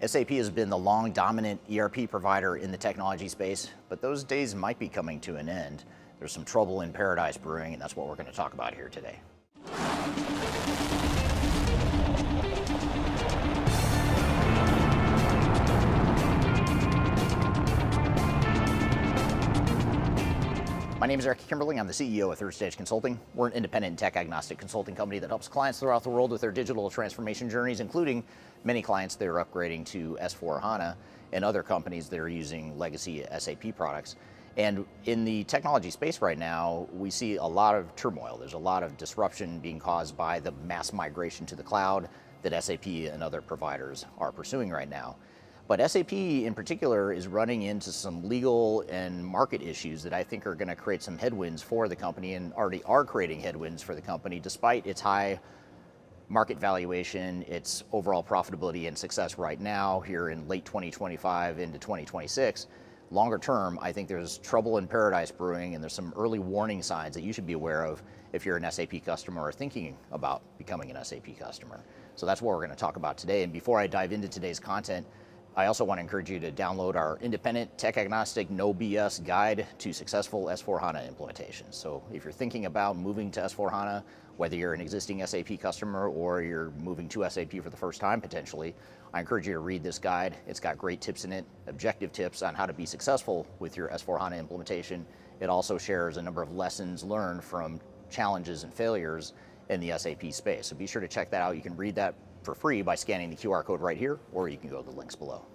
SAP has been the long dominant ERP provider in the technology space, but those days might be coming to an end. There's some trouble in paradise brewing, and that's what we're going to talk about here today. My name is Eric Kimberling. I'm the CEO of Third Stage Consulting. We're an independent and tech-agnostic consulting company that helps clients throughout the world with their digital transformation journeys, including many clients that are upgrading to S/4HANA and other companies that are using legacy SAP products. And in the technology space right now, we see a lot of turmoil. There's a lot of disruption being caused by the mass migration to the cloud that SAP and other providers are pursuing right now. But SAP in particular is running into some legal and market issues that I think are going to create some headwinds for the company, and already are creating headwinds for the company despite its high market valuation, its overall profitability and success right now here in late 2025 into 2026. Longer term, I think there's trouble in paradise brewing, and there's some early warning signs that you should be aware of if you're an SAP customer or thinking about becoming an SAP customer. So that's what we're going to talk about today. And before I dive into today's content, I also want to encourage you to download our independent, tech-agnostic, no BS guide to successful S/4HANA implementations. So if you're thinking about moving to S/4HANA, whether you're an existing SAP customer or you're moving to SAP for the first time potentially, I encourage you to read this guide. It's got great tips in it, objective tips on how to be successful with your S/4HANA implementation. It also shares a number of lessons learned from challenges and failures in the SAP space. So be sure to check that out. You can read that for free by scanning the QR code right here, or you can go to the links below.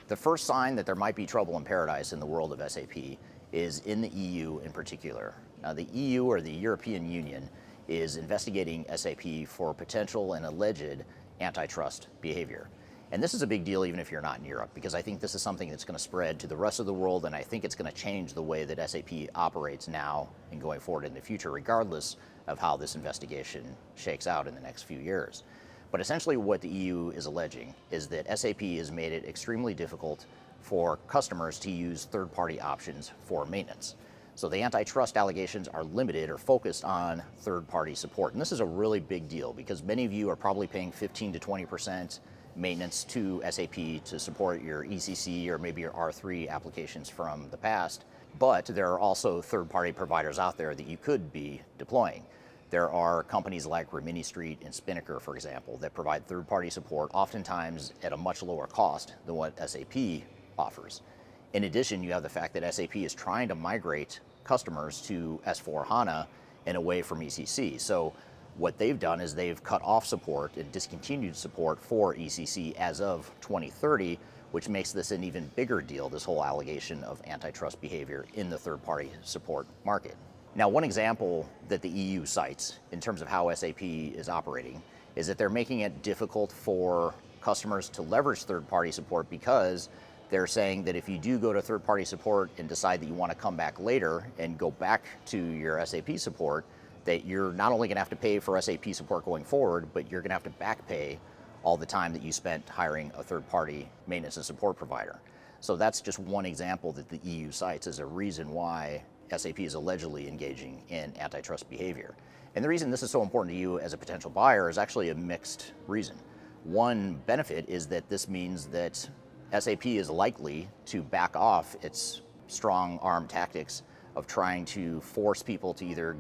The first sign that there might be trouble in paradise in the world of SAP is in the EU in particular. Now, the EU, or the European Union, is investigating SAP for potential and alleged antitrust behavior. And this is a big deal even if you're not in Europe, because I think this is something that's going to spread to the rest of the world, and I think it's going to change the way that SAP operates now and going forward in the future, regardless of how this investigation shakes out in the next few years. But essentially what the EU is alleging is that SAP has made it extremely difficult for customers to use third-party options for maintenance. So the antitrust allegations are limited or focused on third-party support. And this is a really big deal because many of you are probably paying 15 to 20% maintenance to SAP to support your ECC or maybe your R3 applications from the past. But there are also third-party providers out there that you could be deploying. There are companies like Rimini Street and Spinnaker, for example, that provide third-party support, oftentimes at a much lower cost than what SAP offers. In addition, you have the fact that SAP is trying to migrate customers to S/4HANA and away from ECC. So what they've done is they've cut off support and discontinued support for ECC as of 2030, which makes this an even bigger deal, this whole allegation of antitrust behavior in the third-party support market. Now, one example that the EU cites in terms of how SAP is operating is that they're making it difficult for customers to leverage third-party support because they're saying that if you do go to third-party support and decide that you want to come back later and go back to your SAP support, that you're not only going to have to pay for SAP support going forward, but you're going to have to back pay all the time that you spent hiring a third-party maintenance and support provider. So that's just one example that the EU cites as a reason why SAP is allegedly engaging in antitrust behavior. And the reason this is so important to you as a potential buyer is actually a mixed reason. One benefit is that this means that SAP is likely to back off its strong arm tactics of trying to force people to either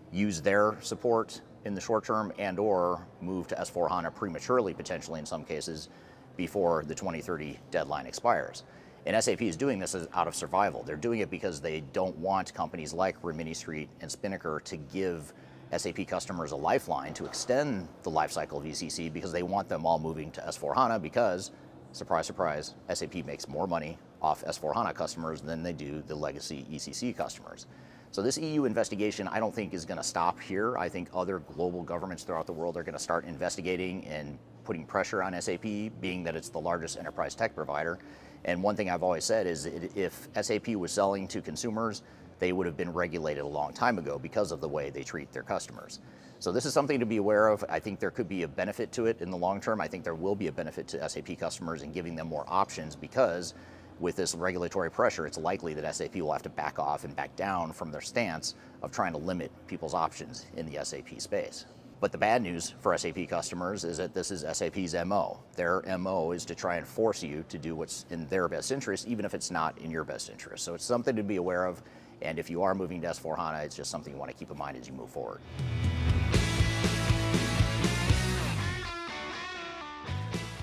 use their support in the short term and or move to S/4HANA prematurely, potentially in some cases, before the 2030 deadline expires. And SAP is doing this out of survival. They're doing it because they don't want companies like Rimini Street and Spinnaker to give SAP customers a lifeline to extend the lifecycle of ECC, because they want them all moving to S/4HANA because, surprise, surprise, SAP makes more money off S/4HANA customers than they do the legacy ECC customers. So this EU investigation, I don't think is going to stop here. I think other global governments throughout the world are going to start investigating and putting pressure on SAP, being that it's the largest enterprise tech provider. And one thing I've always said is if SAP was selling to consumers, they would have been regulated a long time ago because of the way they treat their customers. So this is something to be aware of. I think there could be a benefit to it in the long term. I think there will be a benefit to SAP customers in giving them more options, because with this regulatory pressure, it's likely that SAP will have to back off and back down from their stance of trying to limit people's options in the SAP space. But the bad news for SAP customers is that this is SAP's MO. Their MO is to try and force you to do what's in their best interest, even if it's not in your best interest. So it's something to be aware of, and if you are moving to S/4HANA, it's just something you want to keep in mind as you move forward.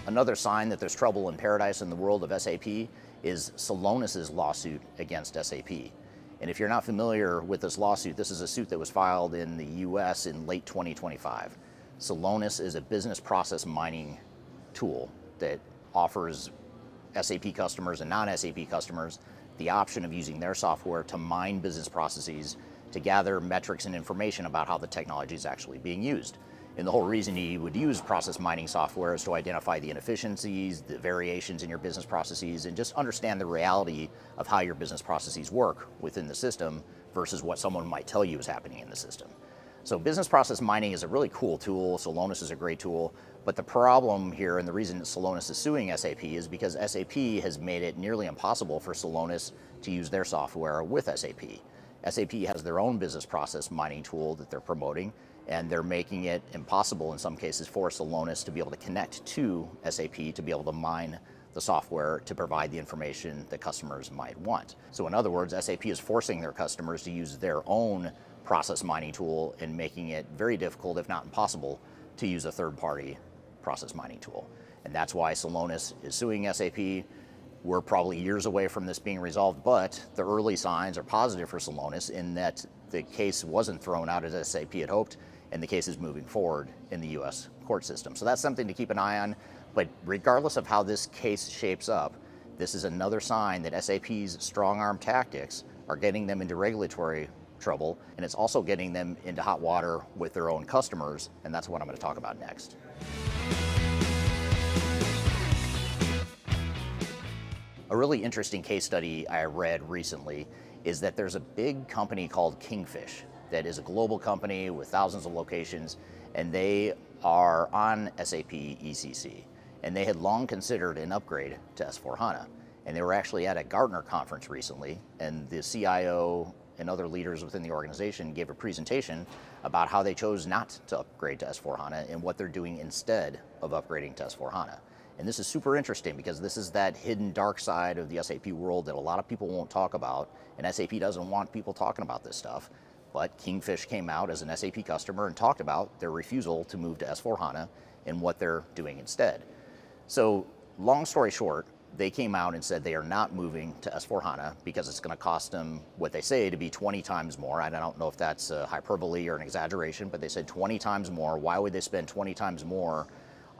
Another sign that there's trouble in paradise in the world of SAP is Celonis' lawsuit against SAP. And if you're not familiar with this lawsuit, this is a suit that was filed in the US in late 2025. Celonis is a business process mining tool that offers SAP customers and non-SAP customers the option of using their software to mine business processes to gather metrics and information about how the technology is actually being used. And the whole reason you would use process mining software is to identify the inefficiencies, the variations in your business processes, and just understand the reality of how your business processes work within the system versus what someone might tell you is happening in the system. So business process mining is a really cool tool. Celonis is a great tool. But the problem here, and the reason Celonis is suing SAP, is because SAP has made it nearly impossible for Celonis to use their software with SAP. SAP has their own business process mining tool that they're promoting, and they're making it impossible in some cases for Celonis to be able to connect to SAP to be able to mine the software to provide the information that customers might want. So in other words, SAP is forcing their customers to use their own process mining tool and making it very difficult, if not impossible, to use a third-party process mining tool. And that's why Celonis is suing SAP. We're probably years away from this being resolved, but the early signs are positive for Celonis in that the case wasn't thrown out as SAP had hoped, and the case is moving forward in the US court system. So that's something to keep an eye on. But regardless of how this case shapes up, this is another sign that SAP's strong-arm tactics are getting them into regulatory trouble, and it's also getting them into hot water with their own customers, and that's what I'm going to talk about next. A really interesting case study I read recently is that there's a big company called Kingfish that is a global company with thousands of locations, and they are on SAP ECC. And they had long considered an upgrade to S/4HANA. And they were actually at a Gartner conference recently, and the CIO and other leaders within the organization gave a presentation about how they chose not to upgrade to S/4HANA and what they're doing instead of upgrading to S/4HANA. And this is super interesting because this is that hidden dark side of the SAP world that a lot of people won't talk about, and SAP doesn't want people talking about this stuff. But Kingfish came out as an SAP customer and talked about their refusal to move to S/4HANA and what they're doing instead. So long story short, they came out and said they are not moving to S/4HANA because it's going to cost them what they say to be 20 times more. And I don't know if that's a hyperbole or an exaggeration, but they said 20 times more. Why would they spend 20 times more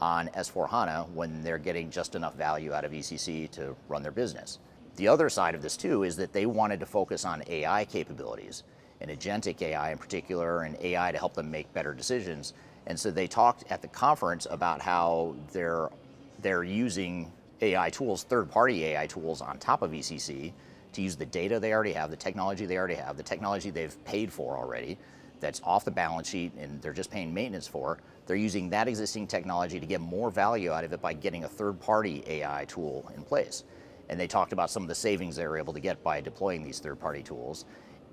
on S/4HANA when they're getting just enough value out of ECC to run their business? The other side of this too is that they wanted to focus on AI capabilities, and agentic AI in particular, and AI to help them make better decisions. And so they talked at the conference about how they're using AI tools, third-party AI tools on top of ECC to use the data they already have, the technology they already have, the technology they've paid for already, that's off the balance sheet and they're just paying maintenance for. They're using that existing technology to get more value out of it by getting a third-party AI tool in place. And they talked about some of the savings they were able to get by deploying these third-party tools,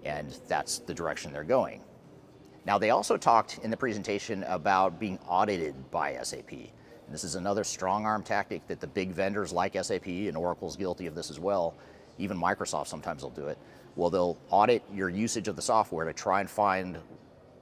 and that's the direction they're going. Now, they also talked in the presentation about being audited by SAP. And this is another strong-arm tactic that the big vendors like SAP, and Oracle's guilty of this as well, even Microsoft sometimes will do it. Well, they'll audit your usage of the software to try and find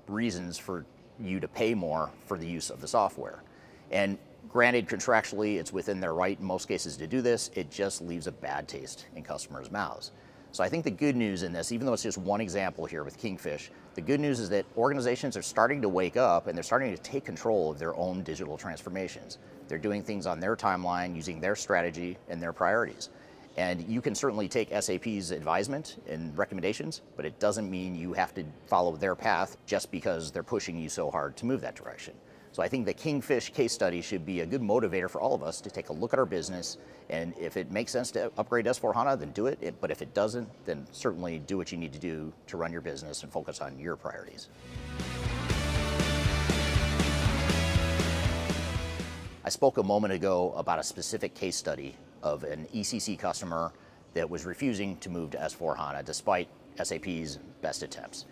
reasons for you to pay more for the use of the software. And granted, contractually, it's within their right in most cases to do this. It just leaves a bad taste in customers' mouths. So I think the good news in this, even though it's just one example here with Kingfish, the good news is that organizations are starting to wake up and they're starting to take control of their own digital transformations. They're doing things on their timeline, using their strategy and their priorities. And you can certainly take SAP's advisement and recommendations, but it doesn't mean you have to follow their path just because they're pushing you so hard to move that direction. So I think the Kingfish case study should be a good motivator for all of us to take a look at our business, and if it makes sense to upgrade to S/4HANA, then do it. But if it doesn't, then certainly do what you need to do to run your business and focus on your priorities. I spoke a moment ago about a specific case study of an ECC customer that was refusing to move to S/4HANA despite SAP's best attempts.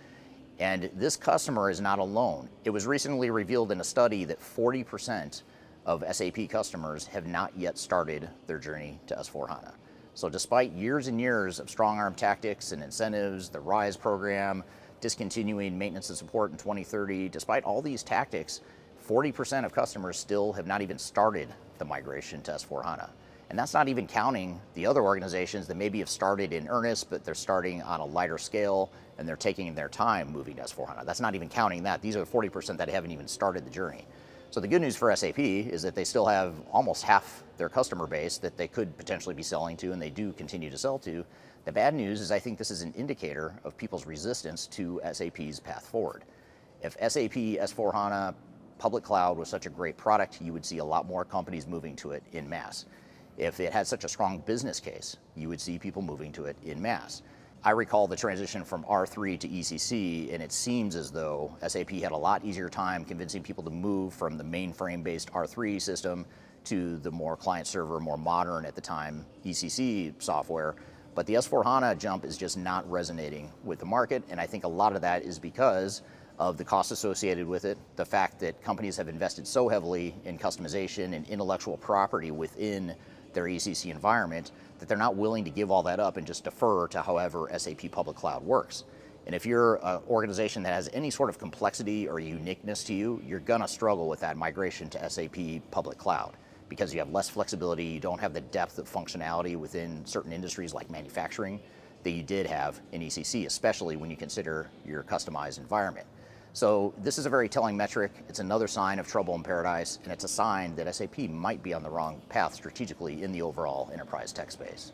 And this customer is not alone. It was recently revealed in a study that 40% of SAP customers have not yet started their journey to S/4HANA. So despite years and years of strong arm tactics and incentives, the RISE program, discontinuing maintenance and support in 2030, despite all these tactics, 40% of customers still have not even started the migration to S/4HANA. And that's not even counting the other organizations that maybe have started in earnest, but they're starting on a lighter scale and they're taking their time moving to S/4HANA. That's not even counting that. These are the 40% that haven't even started the journey. So the good news for SAP is that they still have almost half their customer base that they could potentially be selling to, and they do continue to sell to. The bad news is I think this is an indicator of people's resistance to SAP's path forward. If SAP S/4HANA public cloud was such a great product, you would see a lot more companies moving to it en masse. If it had such a strong business case, you would see people moving to it en masse. I recall the transition from R3 to ECC, and it seems as though SAP had a lot easier time convincing people to move from the mainframe-based R3 system to the more client-server, more modern at the time ECC software. But the S/4HANA jump is just not resonating with the market, and I think a lot of that is because of the costs associated with it, the fact that companies have invested so heavily in customization and intellectual property within their ECC environment that they're not willing to give all that up and just defer to however SAP public cloud works. And if you're an organization that has any sort of complexity or uniqueness to you, you're gonna struggle with that migration to SAP public cloud because you have less flexibility, you don't have the depth of functionality within certain industries like manufacturing that you did have in ECC, especially when you consider your customized environment. So this is a very telling metric. It's another sign of trouble in paradise, and it's a sign that SAP might be on the wrong path strategically in the overall enterprise tech space.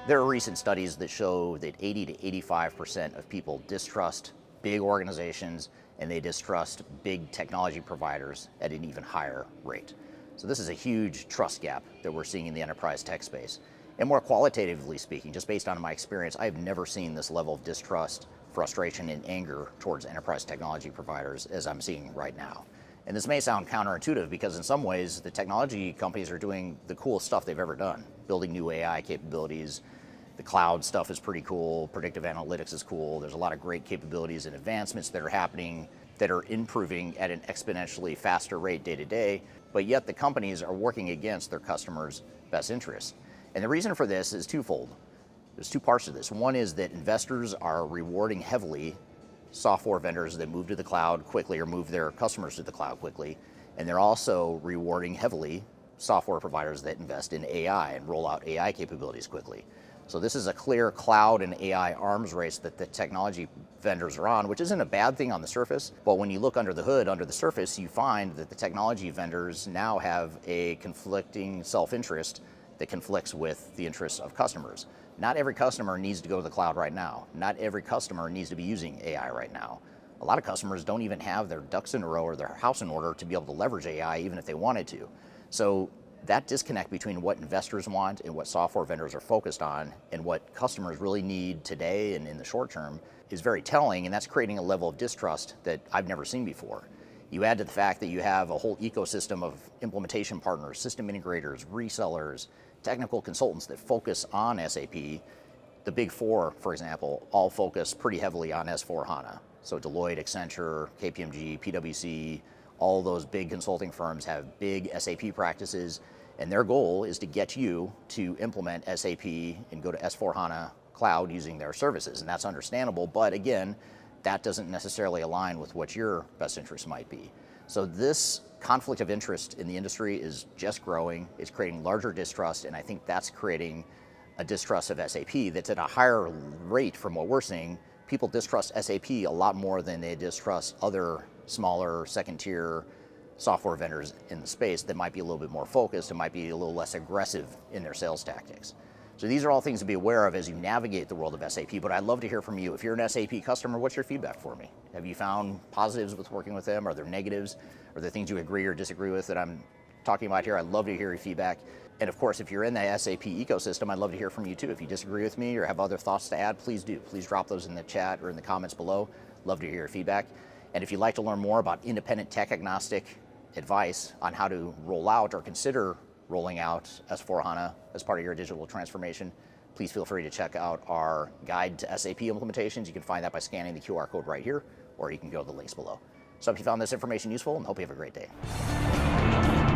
There are recent studies that show that 80 to 85% of people distrust big organizations and they distrust big technology providers at an even higher rate. So this is a huge trust gap that we're seeing in the enterprise tech space. And more qualitatively speaking, just based on my experience, I've never seen this level of distrust, frustration, and anger towards enterprise technology providers as I'm seeing right now. And this may sound counterintuitive because in some ways, the technology companies are doing the coolest stuff they've ever done, building new AI capabilities. The cloud stuff is pretty cool, predictive analytics is cool. There's a lot of great capabilities and advancements that are happening that are improving at an exponentially faster rate day to day, but yet the companies are working against their customers' best interests. And the reason for this is twofold. There's two parts to this. One is that investors are rewarding heavily software vendors that move to the cloud quickly or move their customers to the cloud quickly. And they're also rewarding heavily software providers that invest in AI and roll out AI capabilities quickly. So this is a clear cloud and AI arms race that the technology vendors are on, which isn't a bad thing on the surface. But when you look under the hood, under the surface, you find that the technology vendors now have a conflicting self-interest that conflicts with the interests of customers. Not every customer needs to go to the cloud right now. Not every customer needs to be using AI right now. A lot of customers don't even have their ducks in a row or their house in order to be able to leverage AI even if they wanted to. So that disconnect between what investors want and what software vendors are focused on and what customers really need today and in the short term is very telling, and that's creating a level of distrust that I've never seen before. You add to the fact that you have a whole ecosystem of implementation partners, system integrators, resellers, technical consultants that focus on SAP. The big four, for example, all focus pretty heavily on S/4HANA. So Deloitte, Accenture, KPMG, PwC, all those big consulting firms have big SAP practices, and their goal is to get you to implement SAP and go to S/4HANA cloud using their services. And that's understandable, but again, that doesn't necessarily align with what your best interest might be. So this conflict of interest in the industry is just growing. It's creating larger distrust, and I think that's creating a distrust of SAP that's at a higher rate from what we're seeing. People distrust SAP a lot more than they distrust other smaller second-tier software vendors in the space that might be a little bit more focused and might be a little less aggressive in their sales tactics. So these are all things to be aware of as you navigate the world of SAP, but I'd love to hear from you. If you're an SAP customer, what's your feedback for me? Have you found positives with working with them? Are there negatives? Are there things you agree or disagree with that I'm talking about here? I'd love to hear your feedback. And of course, if you're in the SAP ecosystem, I'd love to hear from you too. If you disagree with me or have other thoughts to add, please do. Please drop those in the chat or in the comments below. Love to hear your feedback. And if you'd like to learn more about independent tech agnostic advice on how to roll out or consider rolling out S/4HANA as part of your digital transformation, please feel free to check out our guide to SAP implementations. You can find that by scanning the QR code right here, or you can go to the links below. So I hope you found this information useful and hope you have a great day.